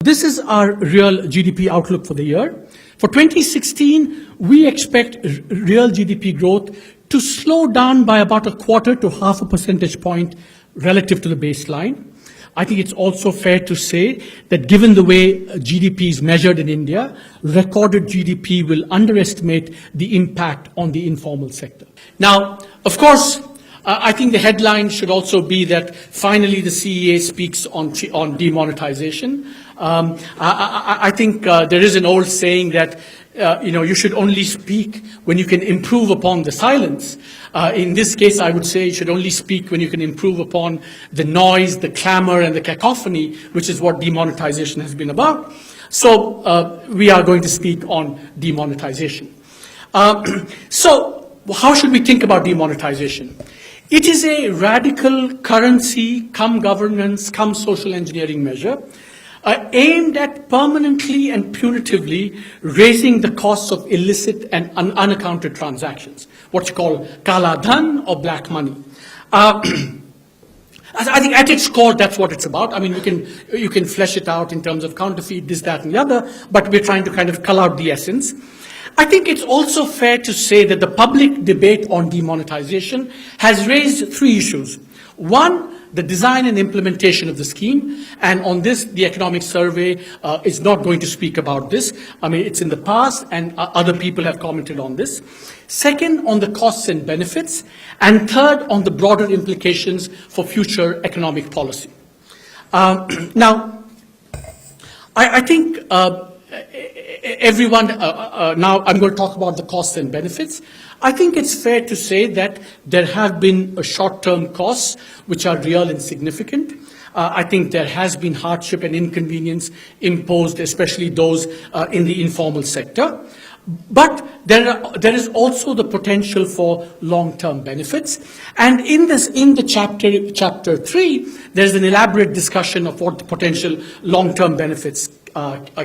This is our real GDP outlook for the year. For 2016, we expect real GDP growth to slow down by about 1/4 to 1/2 percentage point relative to the baseline. I think it's also fair to say that given the way GDP is measured in India, recorded GDP will underestimate the impact on the informal sector. Now, of course, I think the headline should also be that finally the CEA speaks on demonetization. I think there is an old saying that you should only speak when you can improve upon the silence. In this case, I would say you should only speak when you can improve upon the noise, the clamor, and the cacophony, which is what demonetization has been about. So we are going to speak on demonetization. So how should we think about demonetization? It is a radical currency, come governance, come social engineering measure aimed at permanently and punitively raising the costs of illicit and unaccounted transactions, what you call kala dhan or black money. I think at its core, that's what it's about. I mean, you can flesh it out in terms of counterfeit, this, that, and the other, but we're trying to kind of cull out the essence. I think it's also fair to say that the public debate on demonetization has raised 3 issues. One, the design and implementation of the scheme, and on this, the Economic Survey is not going to speak about this. I mean, it's in the past, and other people have commented on this. Second, on the costs and benefits, and third, on the broader implications for future economic policy. Now, I think everyone, now I'm going to talk about the costs and benefits. I think it's fair to say that there have been short-term costs which are real and significant. I think there has been hardship and inconvenience imposed, especially those in the informal sector. But there is also the potential for long-term benefits. And in the chapter 3, there's an elaborate discussion of what the potential long-term benefits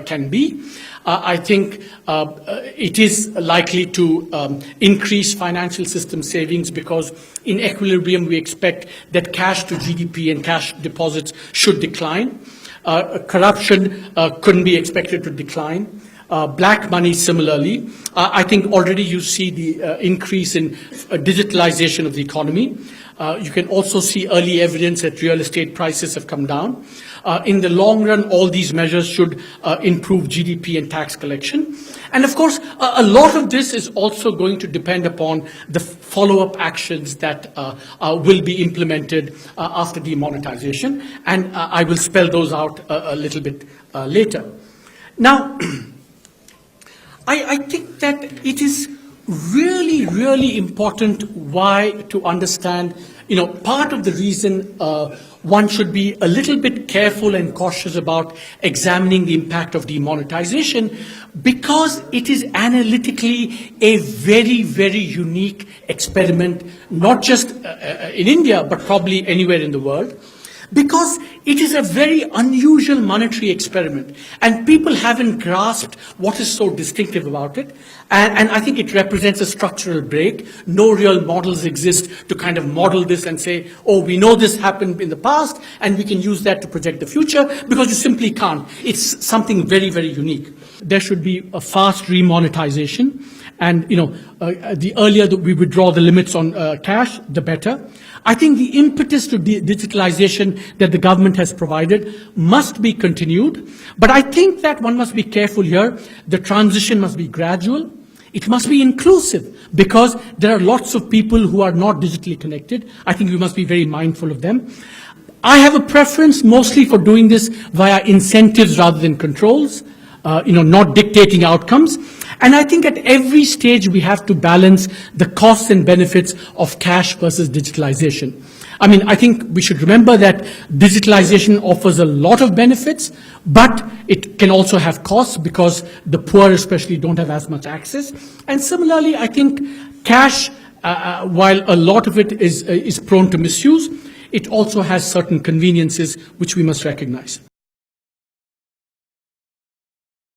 can be. I think it is likely to increase financial system savings because in equilibrium we expect that cash to GDP and cash deposits should decline. Corruption couldn't be expected to decline. Black money similarly. I think already you see the increase in digitalization of the economy. You can also see early evidence that real estate prices have come down. In the long run, all these measures should improve GDP and tax collection. And of course, a lot of this is also going to depend upon the follow-up actions that will be implemented after demonetization. And I will spell those out a little bit later. Now, I think that it is really, really important to understand, part of the reason one should be a little bit careful and cautious about examining the impact of demonetization because it is analytically a very, very unique experiment, not just in India, but probably anywhere in the world. Because it is a very unusual monetary experiment, and people haven't grasped what is so distinctive about it. And I think it represents a structural break. No real models exist to kind of model this and say, oh, we know this happened in the past, and we can use that to project the future, because you simply can't. It's something very, very unique. There should be a fast remonetization. And, the earlier that we withdraw the limits on cash, the better. I think the impetus to digitalization that the government has provided must be continued. But I think that one must be careful here. The transition must be gradual. It must be inclusive because there are lots of people who are not digitally connected. I think we must be very mindful of them. I have a preference mostly for doing this via incentives rather than controls, not dictating outcomes. And I think at every stage we have to balance the costs and benefits of cash versus digitalization. I mean, I think we should remember that digitalization offers a lot of benefits, but it can also have costs because the poor especially don't have as much access. And similarly, I think cash, while a lot of it is prone to misuse, it also has certain conveniences which we must recognize.